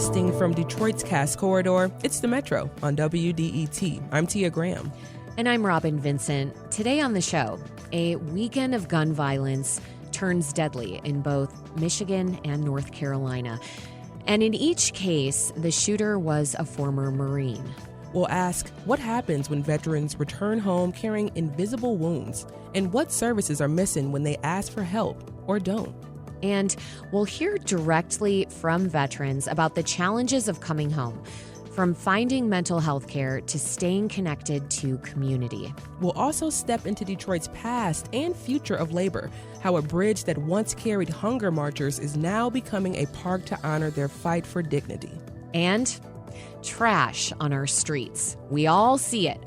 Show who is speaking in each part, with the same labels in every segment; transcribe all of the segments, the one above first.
Speaker 1: Broadcasting from Detroit's Cass Corridor, it's The Metro on WDET. I'm Tia Graham.
Speaker 2: And I'm Robyn Vincent. Today on the show, a weekend of gun violence turns deadly in both Michigan and North Carolina. And in each case, the shooter was a former Marine.
Speaker 1: We'll ask what happens when veterans return home carrying invisible wounds, and what services are missing when they ask for help or don't.
Speaker 2: And we'll hear directly from veterans about the challenges of coming home, from finding mental health care to staying connected to community.
Speaker 1: We'll also step into Detroit's past and future of labor, how a bridge that once carried hunger marchers is now becoming a park to honor their fight for dignity.
Speaker 2: And trash on our streets. We all see it.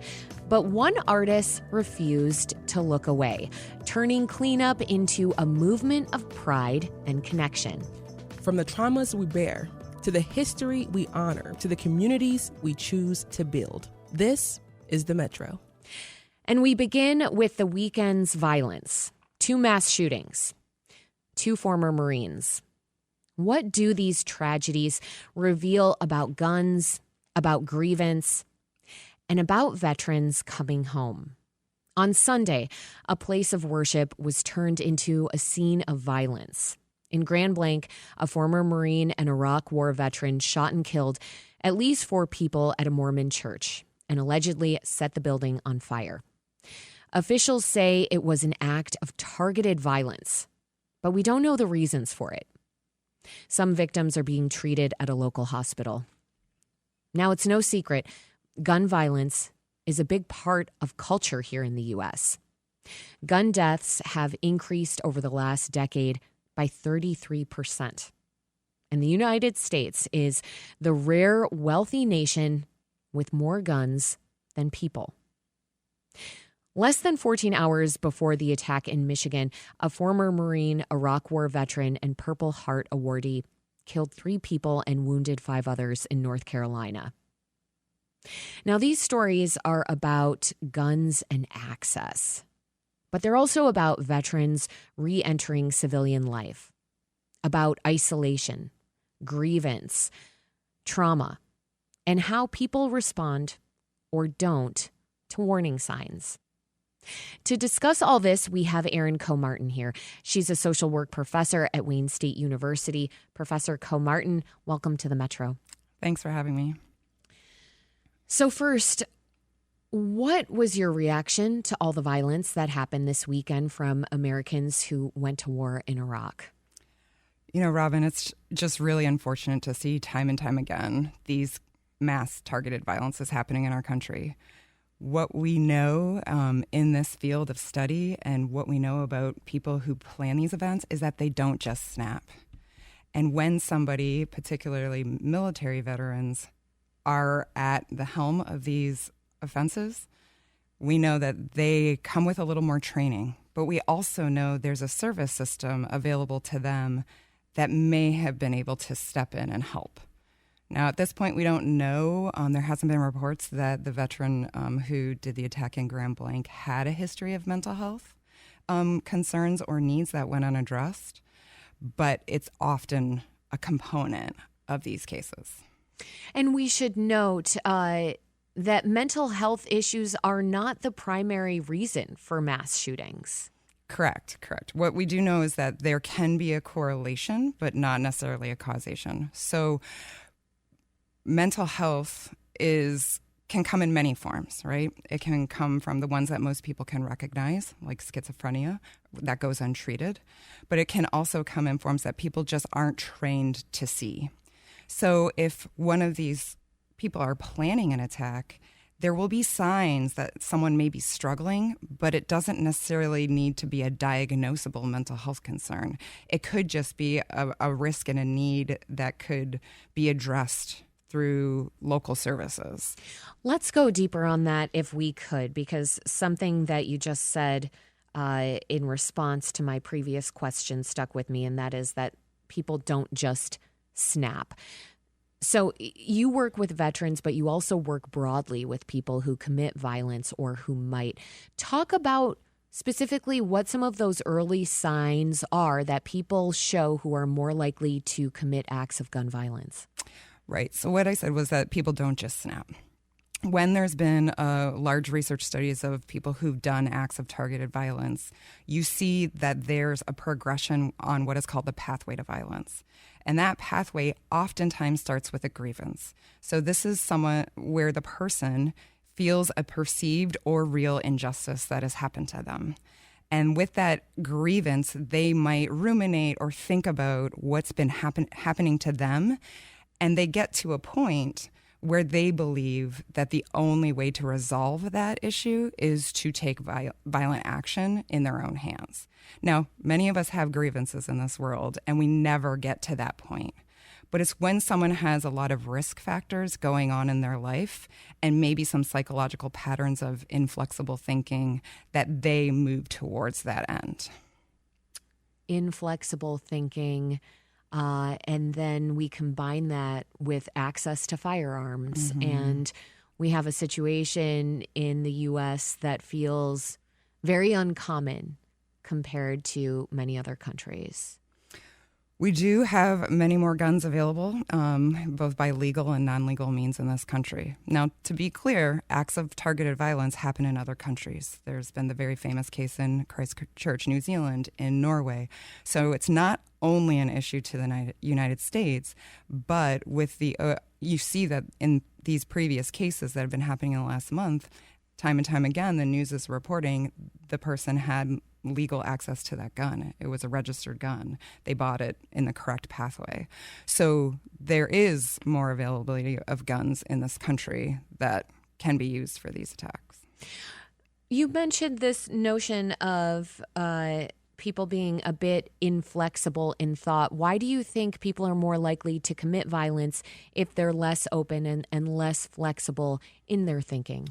Speaker 2: But one artist refused to look away, turning cleanup into a movement of pride and connection.
Speaker 1: From the traumas we bear, to the history we honor, to the communities we choose to build. This is The Metro.
Speaker 2: And we begin with the weekend's violence. 2 mass shootings, 2 former Marines. What do these tragedies reveal about guns, about grievance, and about veterans coming home? On Sunday, a place of worship was turned into a scene of violence. In Grand Blanc, a former Marine and Iraq War veteran shot and killed at least 4 people at a Mormon church and allegedly set the building on fire. Officials say it was an act of targeted violence, but we don't know the reasons for it. Some victims are being treated at a local hospital. Now, it's no secret, gun violence is a big part of culture here in the U.S. Gun deaths have increased over the last decade by 33%. And the United States is the rare, wealthy nation with more guns than people. Less than 14 hours before the attack in Michigan, a former Marine, Iraq War veteran, and Purple Heart awardee killed 3 people and wounded 5 others in North Carolina. Now, these stories are about guns and access, but they're also about veterans reentering civilian life, about isolation, grievance, trauma, and how people respond or don't to warning signs. To discuss all this, we have Erin Comartin here. She's a social work professor at Wayne State University. Professor Comartin, welcome to the Metro.
Speaker 3: Thanks for having me.
Speaker 2: So first, what was your reaction to all the violence that happened this weekend from Americans who went to war in Iraq?
Speaker 3: You know, Robyn, it's just really unfortunate to see time and time again these mass targeted violences happening in our country. What we know in this field of study and what we know about people who plan these events is that they don't just snap. And when somebody, particularly military veterans, are at the helm of these offenses, we know that they come with a little more training. But we also know there's a service system available to them that may have been able to step in and help. Now, at this point, we don't know. There hasn't been reports that the veteran who did the attack in Grand Blanc had a history of mental health concerns or needs that went unaddressed, but it's often a component of these cases.
Speaker 2: And we should note that mental health issues are not the primary reason for mass shootings.
Speaker 3: Correct. What we do know is that there can be a correlation, but not necessarily a causation. So mental health can come in many forms, right? It can come from the ones that most people can recognize, like schizophrenia, that goes untreated. But it can also come in forms that people just aren't trained to see. So if one of these people are planning an attack, there will be signs that someone may be struggling, but it doesn't necessarily need to be a diagnosable mental health concern. It could just be a risk and a need that could be addressed through local services.
Speaker 2: Let's go deeper on that if we could, because something that you just said in response to my previous question stuck with me, and that is that people don't just snap. So you work with veterans, but you also work broadly with people who commit violence or who might. Talk about specifically what some of those early signs are that people show who are more likely to commit acts of gun violence.
Speaker 3: Right. So what I said was that people don't just snap. When there's been large research studies of people who've done acts of targeted violence, you see that there's a progression on what is called the pathway to violence. And that pathway oftentimes starts with a grievance. So this is someone where the person feels a perceived or real injustice that has happened to them. And with that grievance, they might ruminate or think about what's been happening to them. And they get to a point where they believe that the only way to resolve that issue is to take violent action in their own hands. Now, many of us have grievances in this world, and we never get to that point. But it's when someone has a lot of risk factors going on in their life and maybe some psychological patterns of inflexible thinking that they move towards that end.
Speaker 2: Inflexible thinking. And then we combine that with access to firearms. And we have a situation in the U.S. that feels very uncommon compared to many other countries.
Speaker 3: We do have many more guns available, both by legal and non-legal means in this country. Now, to be clear, acts of targeted violence happen in other countries. There's been the very famous case in Christchurch, New Zealand, in Norway. So it's not only an issue to the United States, but with the you see that in these previous cases that have been happening in the last month, time and time again, the news is reporting the person had legal access to that gun. It was a registered gun. They bought it in the correct pathway. So there is more availability of guns in this country that can be used for these attacks.
Speaker 2: You mentioned this notion of people being a bit inflexible in thought. Why do you think people are more likely to commit violence if they're less open and less flexible in their thinking?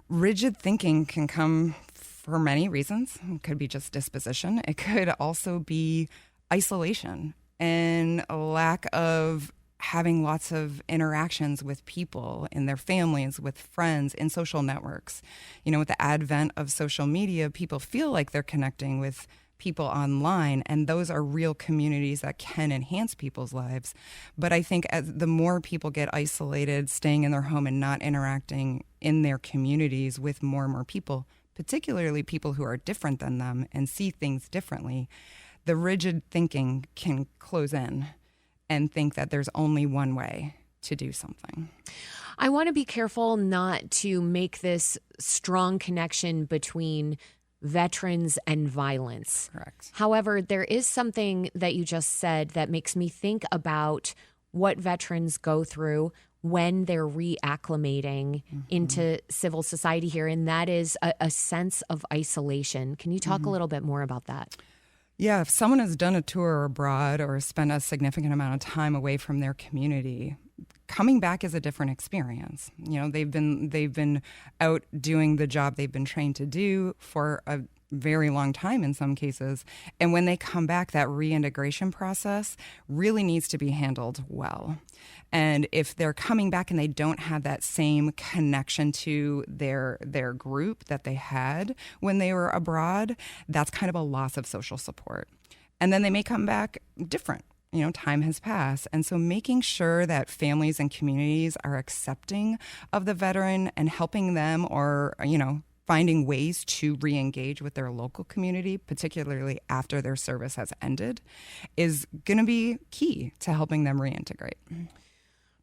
Speaker 3: Rigid thinking can come for many reasons. It could be just disposition. It could also be isolation and a lack of having lots of interactions with people in their families, with friends, in social networks. You know, with the advent of social media, people feel like they're connecting with people online, and those are real communities that can enhance people's lives. But I think as the more people get isolated, staying in their home and not interacting in their communities with more and more people, particularly people who are different than them and see things differently, the rigid thinking can close in and think that there's only one way to do something.
Speaker 2: I want to be careful not to make this strong connection between veterans and violence.
Speaker 3: Correct.
Speaker 2: However, there is something that you just said that makes me think about what veterans go through when they're reacclimating into civil society here, and that is a sense of isolation. Can you talk a little bit more about that?
Speaker 3: Yeah, if someone has done a tour abroad or spent a significant amount of time away from their community, coming back is a different experience. You know, they've been out doing the job they've been trained to do for a very long time in some cases. And when they come back, that reintegration process really needs to be handled well. And if they're coming back and they don't have that same connection to their group that they had when they were abroad, that's kind of a loss of social support. And then they may come back different. You know, time has passed. And so making sure that families and communities are accepting of the veteran and helping them, or, you know, finding ways to re-engage with their local community, particularly after their service has ended, is going to be key to helping them reintegrate.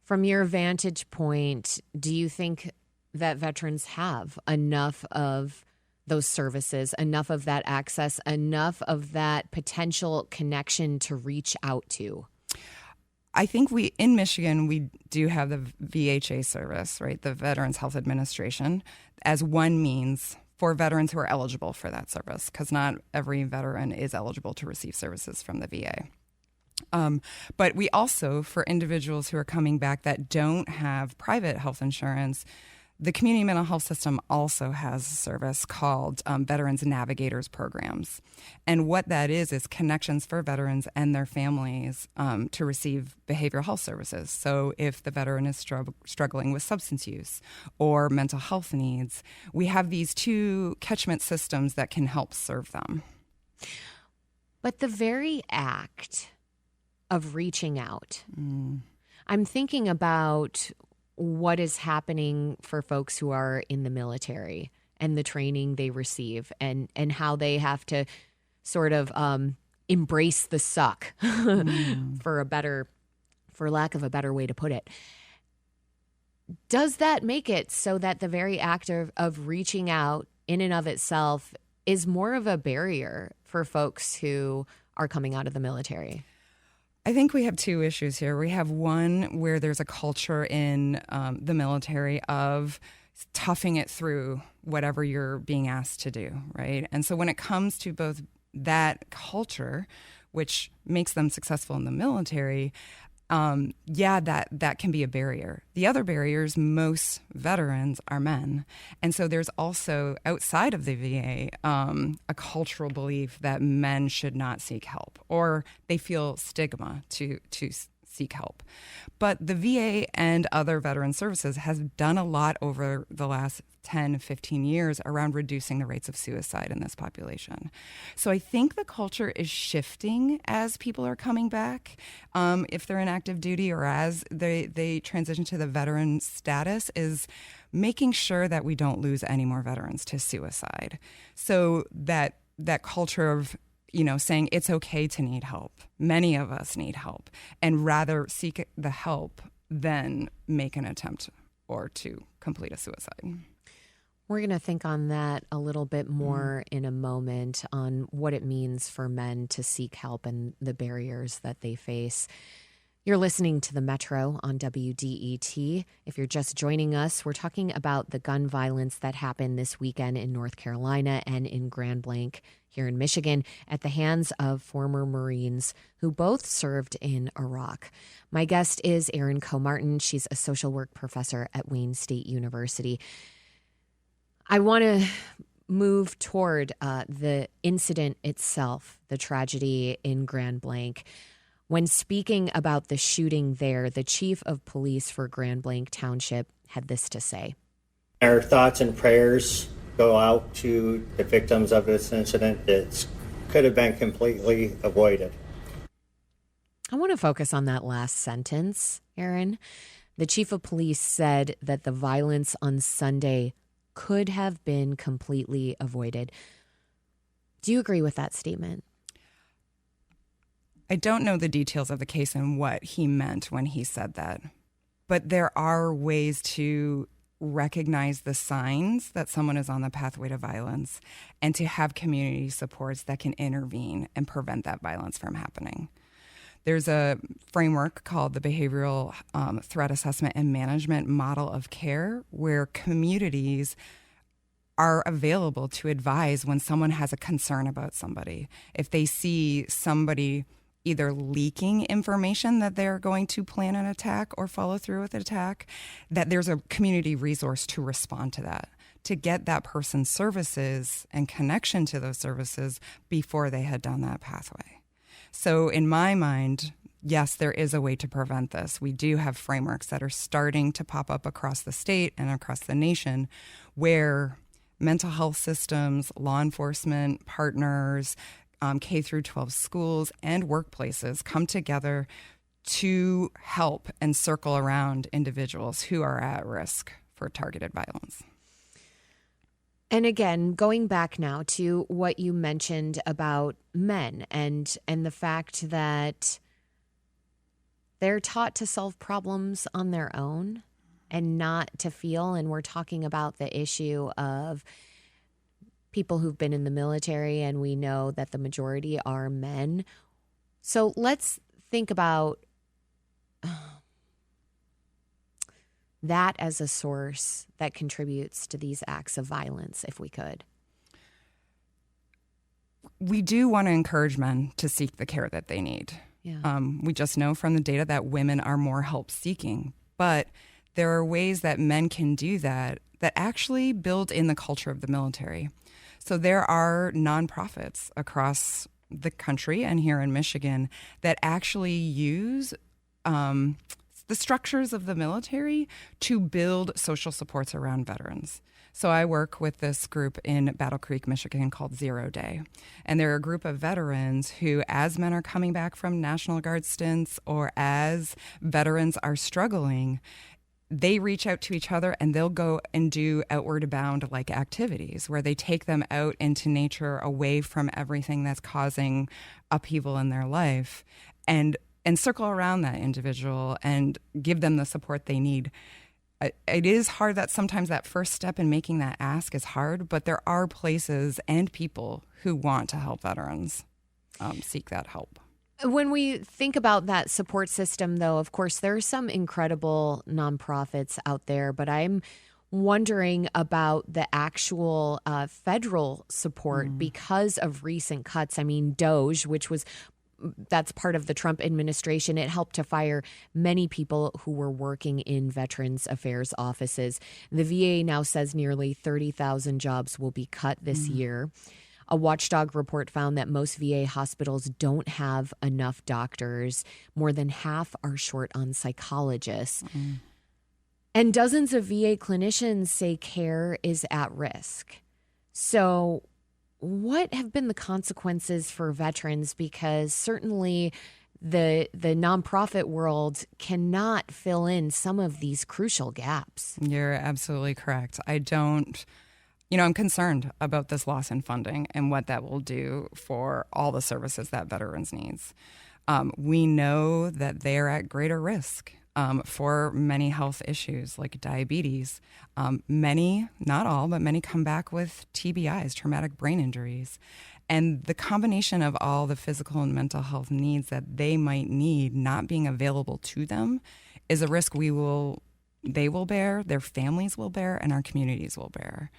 Speaker 2: From your vantage point, do you think that veterans have enough of those services, enough of that access, enough of that potential connection to reach out to?
Speaker 3: I think in Michigan, we do have the VHA service, right? The Veterans Health Administration, as one means for veterans who are eligible for that service, because not every veteran is eligible to receive services from the VA. But we also, for individuals who are coming back that don't have private health insurance, the community mental health system also has a service called Veterans Navigators Programs. And what that is connections for veterans and their families to receive behavioral health services. So if the veteran is struggling with substance use or mental health needs, we have these two catchment systems that can help serve them. But
Speaker 2: the very act of reaching out, I'm thinking about what is happening for folks who are in the military and the training they receive and how they have to sort of embrace the suck for lack of a better way to put it. Does that make it so that the very act of reaching out in and of itself is more of a barrier for folks who are coming out of the military?
Speaker 3: I think we have two issues here. We have one where there's a culture in the military of toughing it through whatever you're being asked to do, right? And so when it comes to both that culture, which makes them successful in the military, that can be a barrier. The other barriers, most veterans are men. And so there's also, outside of the VA, a cultural belief that men should not seek help, or they feel stigma to seek help. But the VA and other veteran services has done a lot over the last 10, 15 years around reducing the rates of suicide in this population. So I think the culture is shifting as people are coming back, if they're in active duty or as they transition to the veteran status, is making sure that we don't lose any more veterans to suicide. So that culture of saying it's okay to need help. Many of us need help, and rather seek the help than make an attempt or to complete a suicide.
Speaker 2: We're going to think on that a little bit more in a moment, on what it means for men to seek help and the barriers that they face. You're listening to The Metro on WDET. If you're just joining us, we're talking about the gun violence that happened this weekend in North Carolina and in Grand Blanc here in Michigan at the hands of former Marines who both served in Iraq. My guest is Erin Comartin. She's a social work professor at Wayne State University. I want to move toward the incident itself, the tragedy in Grand Blanc. When speaking about the shooting there, the chief of police for Grand Blanc Township had this to say.
Speaker 4: Our thoughts and prayers go out to the victims of this incident. It could have been completely avoided.
Speaker 2: I want to focus on that last sentence, Erin. The chief of police said that the violence on Sunday could have been completely avoided. Do you agree with that statement?
Speaker 3: I don't know the details of the case and what he meant when he said that, but there are ways to recognize the signs that someone is on the pathway to violence and to have community supports that can intervene and prevent that violence from happening. There's a framework called the Behavioral Threat Assessment and Management Model of Care, where communities are available to advise when someone has a concern about somebody. If they see somebody either leaking information that they're going to plan an attack or follow through with an attack, that there's a community resource to respond to that, to get that person's services and connection to those services before they head down that pathway. So in my mind, yes, there is a way to prevent this. We do have frameworks that are starting to pop up across the state and across the nation where mental health systems, law enforcement partners, K through 12 schools and workplaces come together to help and circle around individuals who are at risk for targeted violence.
Speaker 2: And again, going back now to what you mentioned about men and the fact that they're taught to solve problems on their own and not to feel, and we're talking about the issue of people who've been in the military, and we know that the majority are men. So let's think about that as a source that contributes to these acts of violence, if we could.
Speaker 3: We do want to encourage men to seek the care that they need.
Speaker 2: Yeah.
Speaker 3: We just know from the data that women are more help-seeking, but there are ways that men can do that actually build in the culture of the military. So there are nonprofits across the country and here in Michigan that actually use the structures of the military to build social supports around veterans. So I work with this group in Battle Creek, Michigan called 0 Day. And they're a group of veterans who, as men are coming back from National Guard stints or as veterans are struggling, they reach out to each other and they'll go and do outward bound like activities where they take them out into nature away from everything that's causing upheaval in their life and circle around that individual and give them the support they need. It is hard that sometimes that first step in making that ask is hard, but there are places and people who want to help veterans seek that help.
Speaker 2: When we think about that support system, though, of course, there are some incredible nonprofits out there, but I'm wondering about the actual federal support because of recent cuts. I mean, DOGE, that's part of the Trump administration. It helped to fire many people who were working in Veterans Affairs offices. The VA now says nearly 30,000 jobs will be cut this year. A watchdog report found that most VA hospitals don't have enough doctors. More than half are short on psychologists. And dozens of VA clinicians say care is at risk. So what have been the consequences for veterans? Because certainly the nonprofit world cannot fill in some of these crucial gaps.
Speaker 3: You're absolutely correct. I'm concerned about this loss in funding and what that will do for all the services that veterans needs. We know that they're at greater risk for many health issues like diabetes. Many, not all, but many come back with TBIs, traumatic brain injuries. And the combination of all the physical and mental health needs that they might need not being available to them is a risk they will bear, their families will bear, and our communities will bear.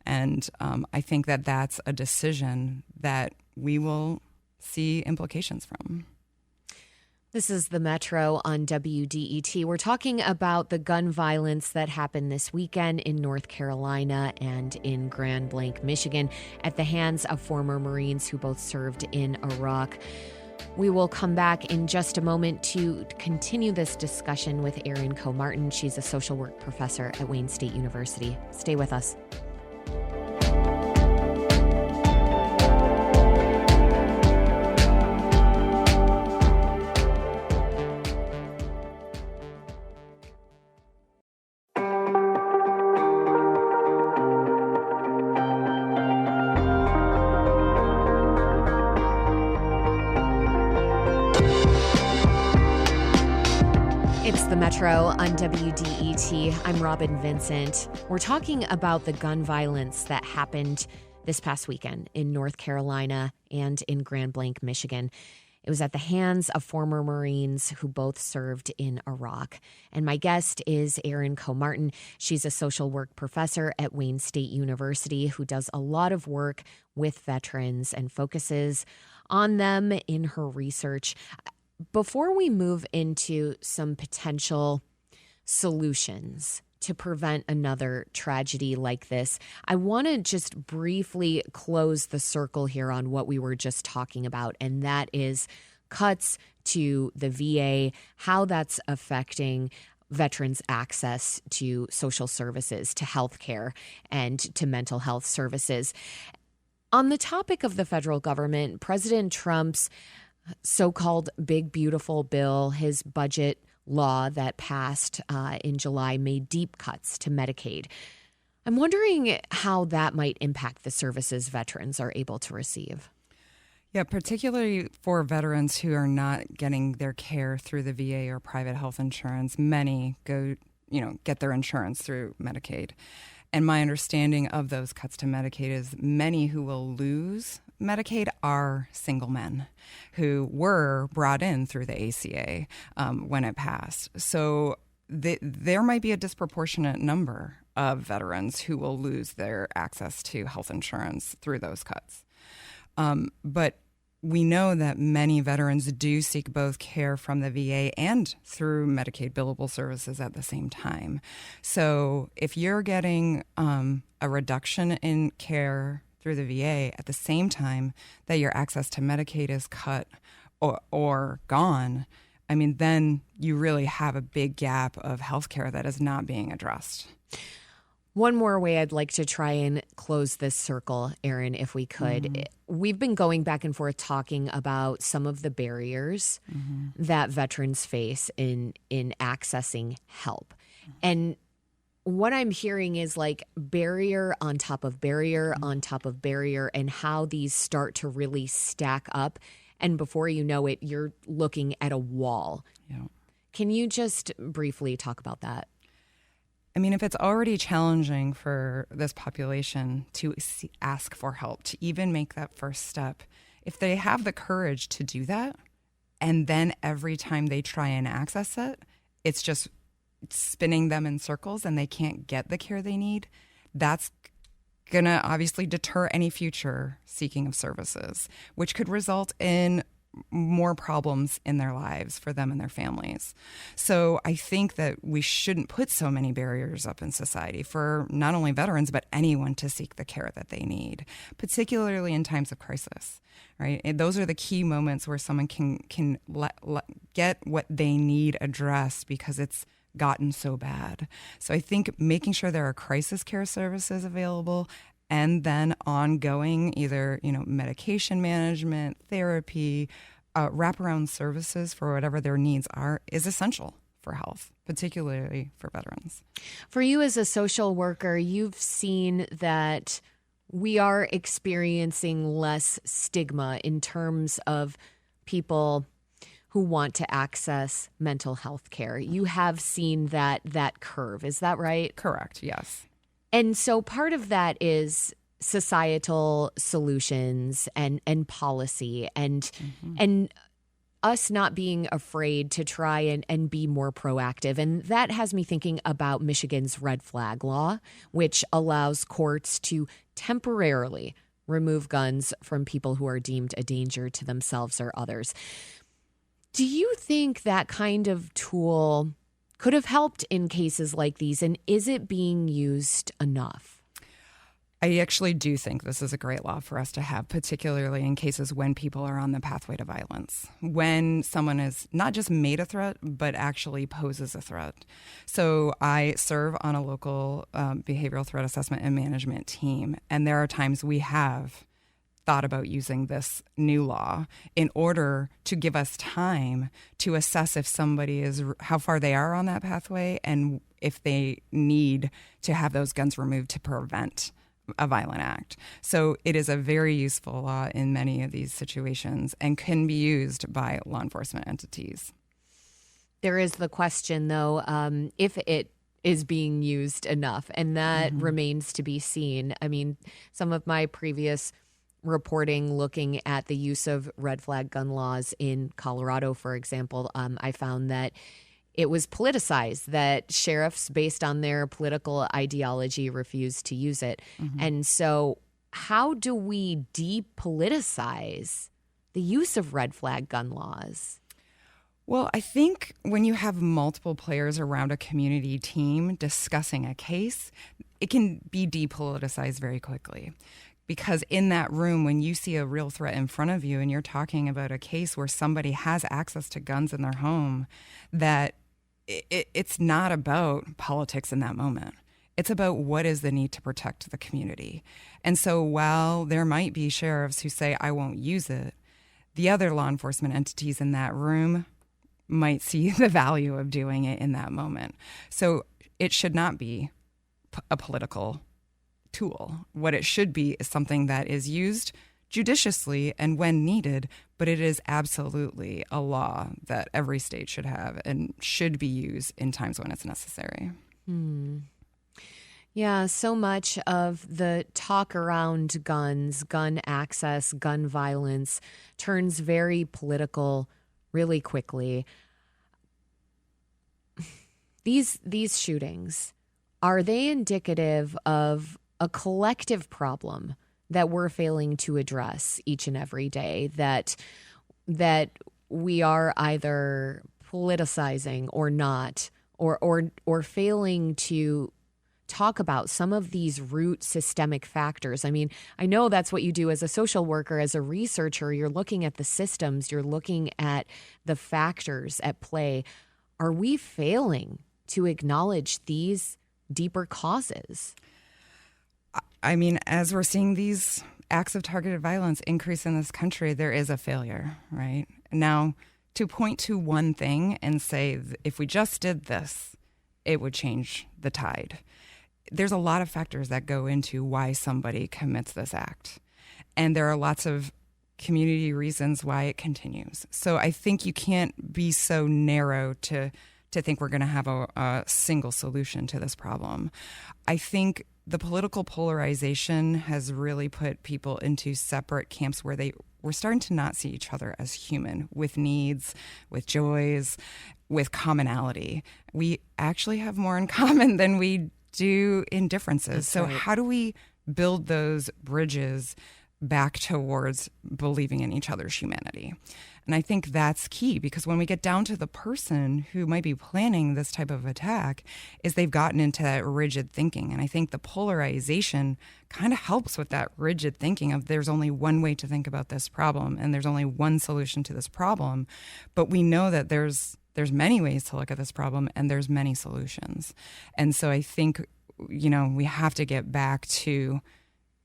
Speaker 3: And I think that that's a decision that we will see implications from.
Speaker 2: This is the Metro on WDET. We're talking about the gun violence that happened this weekend in North Carolina and in Grand Blanc, Michigan, at the hands of former Marines who both served in Iraq. We will come back in just a moment to continue this discussion with Erin Comartin. She's a social work professor at Wayne State University. Stay with us. Metro on WDET. I'm Robyn Vincent. We're talking about the gun violence that happened this past weekend in North Carolina and in Grand Blanc, Michigan. It was at the hands of former Marines who both served in Iraq. And my guest is Erin Comartin. She's a social work professor at Wayne State University who does a lot of work with veterans and focuses on them in her research. Before we move into some potential solutions to prevent another tragedy like this, I want to just briefly close the circle here on what we were just talking about, and that is cuts to the VA, how that's affecting veterans' access to social services, to health care, and to mental health services. On the topic of the federal government, President Trump's so-called Big Beautiful Bill, his budget law that passed in July, made deep cuts to Medicaid. I'm wondering how that might impact the services veterans are able to receive.
Speaker 3: Yeah, particularly for veterans who are not getting their care through the VA or private health insurance. Many get their insurance through Medicaid. And my understanding of those cuts to Medicaid is many who will lose Medicaid are single men who were brought in through the ACA when it passed. So there might be a disproportionate number of veterans who will lose their access to health insurance through those cuts. But we know that many veterans do seek both care from the VA and through Medicaid billable services at the same time. So if you're getting a reduction in care through the VA at the same time that your access to Medicaid is cut or gone, I mean, then you really have a big gap of healthcare that is not being addressed.
Speaker 2: One more way I'd like to try and close this circle, Erin, if we could. We've been going back and forth talking about some of the barriers that veterans face in accessing help. And what I'm hearing is like barrier on top of barrier on top of barrier, and how these start to really stack up. And before you know it, you're looking at a wall.
Speaker 3: Yeah.
Speaker 2: Can you just briefly talk about that?
Speaker 3: I mean, if it's already challenging for this population to ask for help, to even make that first step, if they have the courage to do that, and then every time they try and access it, it's just spinning them in circles and they can't get the care they need, that's going to obviously deter any future seeking of services, which could result in more problems in their lives for them and their families. So I think that we shouldn't put so many barriers up in society for not only veterans, but anyone to seek the care that they need, particularly in times of crisis, right? And those are the key moments where someone can get what they need addressed because it's gotten so bad. So I think making sure there are crisis care services available, and then ongoing either, medication management, therapy, wraparound services for whatever their needs are, is essential for health, particularly for veterans.
Speaker 2: For you as a social worker, you've seen that we are experiencing less stigma in terms of people who want to access mental health care. You have seen that curve. Is that right?
Speaker 3: Correct, yes.
Speaker 2: And so part of that is societal solutions and policy and us not being afraid to try and be more proactive. And that has me thinking about Michigan's red flag law, which allows courts to temporarily remove guns from people who are deemed a danger to themselves or others. Do you think that kind of tool could have helped in cases like these, and is it being used enough?
Speaker 3: I actually do think this is a great law for us to have, particularly in cases when people are on the pathway to violence, when someone is not just made a threat, but actually poses a threat. So I serve on a local behavioral threat assessment and management team, and there are times we have thought about using this new law in order to give us time to assess if somebody is, how far they are on that pathway, and if they need to have those guns removed to prevent a violent act. So it is a very useful law in many of these situations and can be used by law enforcement entities.
Speaker 2: There is the question, though, if it is being used enough, and that remains to be seen. I mean, some of my previous reporting looking at the use of red flag gun laws in Colorado, for example, I found that it was politicized, that sheriffs, based on their political ideology, refused to use it. And so how do we depoliticize the use of red flag gun laws?
Speaker 3: Well, I think when you have multiple players around a community team discussing a case, it can be depoliticized very quickly. Because in that room, when you see a real threat in front of you and you're talking about a case where somebody has access to guns in their home, that it's not about politics in that moment. It's about what is the need to protect the community. And so while there might be sheriffs who say, I won't use it, the other law enforcement entities in that room might see the value of doing it in that moment. So it should not be a political tool. What it should be is something that is used judiciously and when needed, but it is absolutely a law that every state should have and should be used in times when it's necessary.
Speaker 2: Yeah, so much of the talk around guns, gun access, gun violence turns very political really quickly. These shootings, are they indicative of a collective problem that we're failing to address each and every day, that we are either politicizing or not, or failing to talk about some of these root systemic factors. I mean, I know that's what you do as a social worker, as a researcher. You're looking at the systems, you're looking at the factors at play. Are we failing to acknowledge these deeper causes?
Speaker 3: I mean, as we're seeing these acts of targeted violence increase in this country, there is a failure, right? Now, to point to one thing and say, if we just did this, it would change the tide. There's a lot of factors that go into why somebody commits this act. And there are lots of community reasons why it continues. So I think you can't be so narrow to think we're going to have a single solution to this problem. I think the political polarization has really put people into separate camps where we're starting to not see each other as human, with needs, with joys, with commonality. We actually have more in common than we do in differences.
Speaker 2: That's
Speaker 3: so
Speaker 2: right.
Speaker 3: How do we build those bridges back towards believing in each other's humanity? And I think that's key, because when we get down to the person who might be planning this type of attack, is they've gotten into that rigid thinking. And I think the polarization kind of helps with that rigid thinking of there's only one way to think about this problem and there's only one solution to this problem. But we know that there's many ways to look at this problem and there's many solutions. And so I think, we have to get back to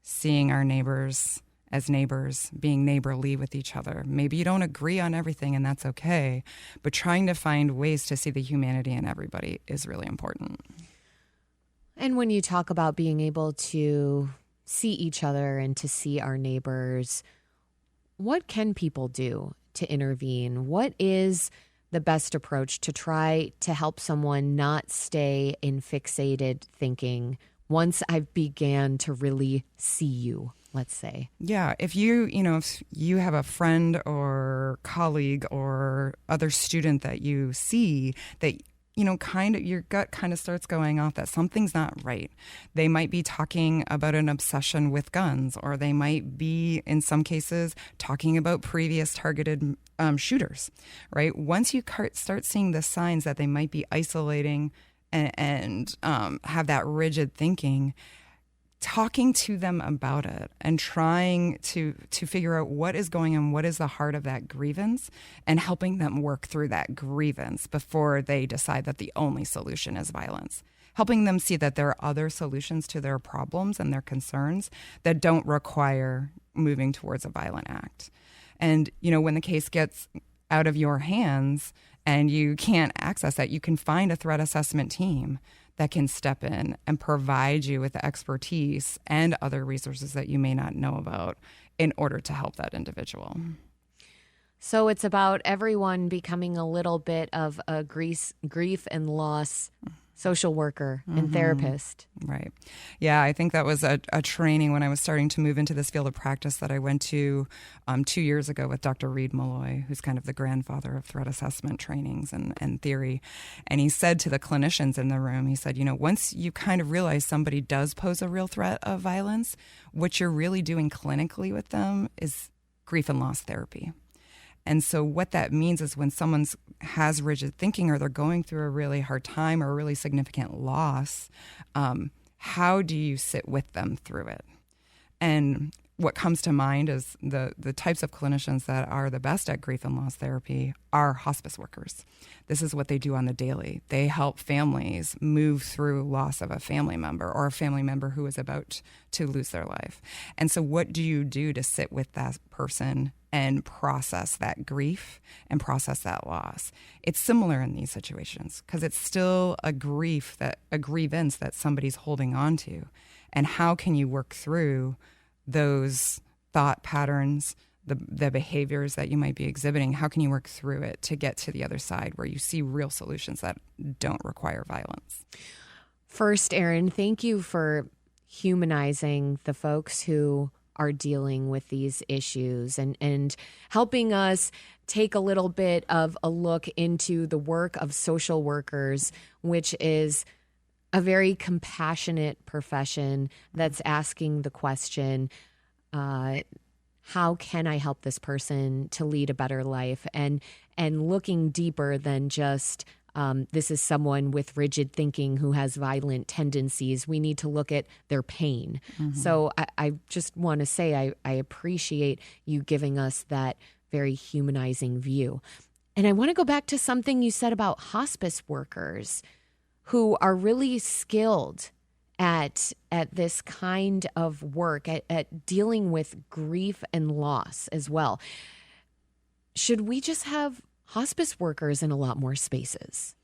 Speaker 3: seeing our neighbors as neighbors, being neighborly with each other. Maybe you don't agree on everything, and that's okay, but trying to find ways to see the humanity in everybody is really important.
Speaker 2: And when you talk about being able to see each other and to see our neighbors, what can people do to intervene? What is the best approach to try to help someone not stay in fixated thinking once I've began to really see you, let's say?
Speaker 3: Yeah, if you have a friend or colleague or other student that you see that, kind of your gut kind of starts going off that something's not right. They might be talking about an obsession with guns, or they might be, in some cases, talking about previous targeted shooters, right? Once you start seeing the signs that they might be isolating and have that rigid thinking, talking to them about it and trying to figure out what is going on, what is the heart of that grievance, and helping them work through that grievance before they decide that the only solution is violence. Helping them see that there are other solutions to their problems and their concerns that don't require moving towards a violent act. And, when the case gets out of your hands and you can't access that, you can find a threat assessment team that can step in and provide you with the expertise and other resources that you may not know about in order to help that individual.
Speaker 2: So it's about everyone becoming a little bit of a grief and loss social worker and therapist.
Speaker 3: Right. Yeah, I think that was a training when I was starting to move into this field of practice that I went to 2 years ago with Dr. Reed Malloy, who's kind of the grandfather of threat assessment trainings and theory. And he said to the clinicians in the room, he said, once you kind of realize somebody does pose a real threat of violence, what you're really doing clinically with them is grief and loss therapy. And so what that means is when someone has rigid thinking or they're going through a really hard time or a really significant loss, how do you sit with them through it? And what comes to mind is the types of clinicians that are the best at grief and loss therapy are hospice workers. This is what they do on the daily. They help families move through loss of a family member or a family member who is about to lose their life. And so what do you do to sit with that person and process that grief and process that loss? It's similar in these situations because it's still a grievance that somebody's holding on to. And how can you work through those thought patterns, the behaviors that you might be exhibiting? How can you work through it to get to the other side where you see real solutions that don't require violence?
Speaker 2: First, Erin, thank you for humanizing the folks who are dealing with these issues and helping us take a little bit of a look into the work of social workers, which is a very compassionate profession that's asking the question, how can I help this person to lead a better life? And looking deeper than just this is someone with rigid thinking who has violent tendencies. We need to look at their pain. So I just want to say I appreciate you giving us that very humanizing view. And I want to go back to something you said about hospice workers who are really skilled at this kind of work, at dealing with grief and loss as well. Should we just have hospice workers in a lot more spaces?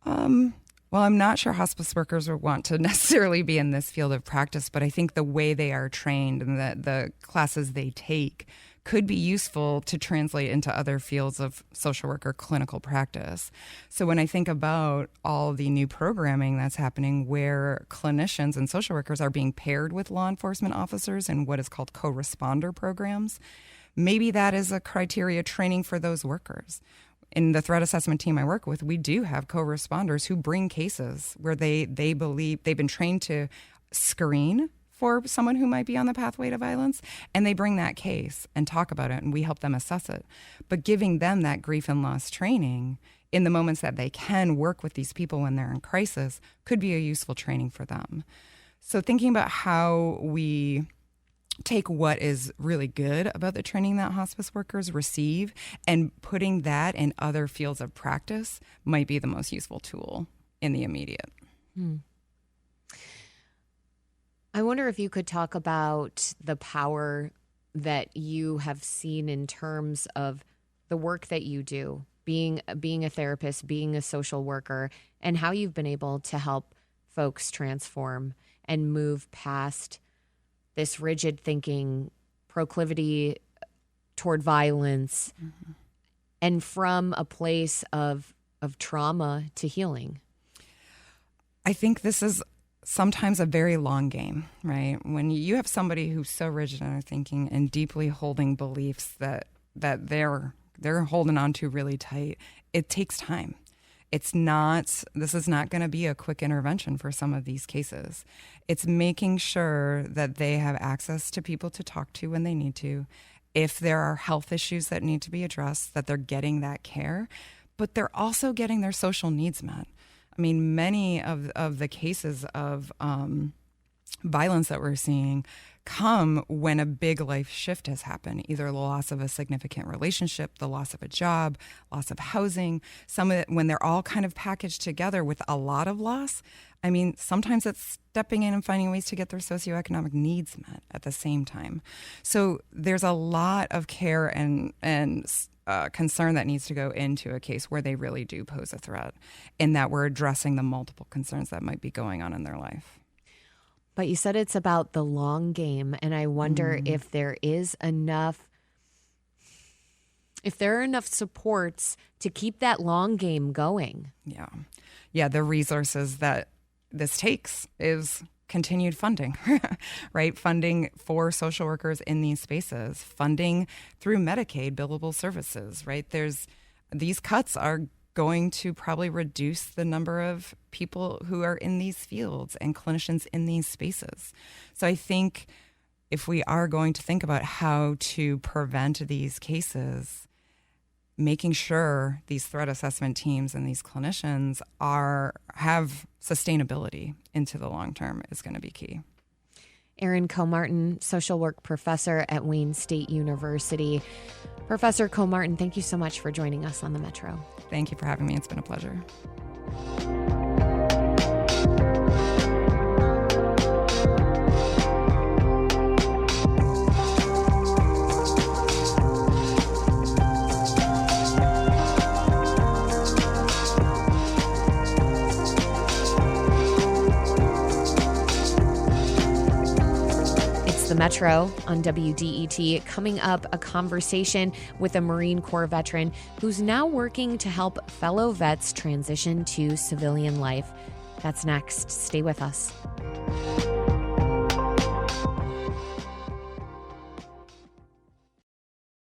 Speaker 3: Well, I'm not sure hospice workers would want to necessarily be in this field of practice, but I think the way they are trained and the classes they take could be useful to translate into other fields of social work or clinical practice. So when I think about all the new programming that's happening where clinicians and social workers are being paired with law enforcement officers in what is called co-responder programs, maybe that is a criteria training for those workers. In the threat assessment team I work with, we do have co-responders who bring cases where they believe they've been trained to screen for someone who might be on the pathway to violence, and they bring that case and talk about it, and we help them assess it. But giving them that grief and loss training in the moments that they can work with these people when they're in crisis could be a useful training for them. So thinking about how we take what is really good about the training that hospice workers receive and putting that in other fields of practice might be the most useful tool in the immediate.
Speaker 2: I wonder if you could talk about the power that you have seen in terms of the work that you do, being a therapist, being a social worker, and how you've been able to help folks transform and move past this rigid thinking, proclivity toward violence, and from a place of trauma to healing.
Speaker 3: I think this is sometimes a very long game, right? When you have somebody who's so rigid in their thinking and deeply holding beliefs that they're holding on to really tight, it takes time. This is not going to be a quick intervention for some of these cases. It's making sure that they have access to people to talk to when they need to. If there are health issues that need to be addressed, that they're getting that care, but they're also getting their social needs met. I mean, many of the cases of violence that we're seeing come when a big life shift has happened, either the loss of a significant relationship, the loss of a job, loss of housing, some of it when they're all kind of packaged together with a lot of loss. I mean, sometimes it's stepping in and finding ways to get their socioeconomic needs met at the same time. So there's a lot of care and concern that needs to go into a case where they really do pose a threat, in that we're addressing the multiple concerns that might be going on in their life.
Speaker 2: But you said it's about the long game, and I wonder if there are enough supports to keep that long game going.
Speaker 3: Yeah, the resources that this takes is continued funding, right? Funding for social workers in these spaces, funding through Medicaid billable services, right? These cuts are going to probably reduce the number of people who are in these fields and clinicians in these spaces. So I think if we are going to think about how to prevent these cases, making sure these threat assessment teams and these clinicians have sustainability into the long term is going to be key.
Speaker 2: Erin Comartin, social work professor at Wayne State University. Professor Comartin, thank you so much for joining us on the Metro.
Speaker 3: Thank you for having me. It's been a pleasure.
Speaker 2: The Metro on WDET. Coming up, a conversation with a Marine Corps veteran who's now working to help fellow vets transition to civilian life. That's next. Stay with us.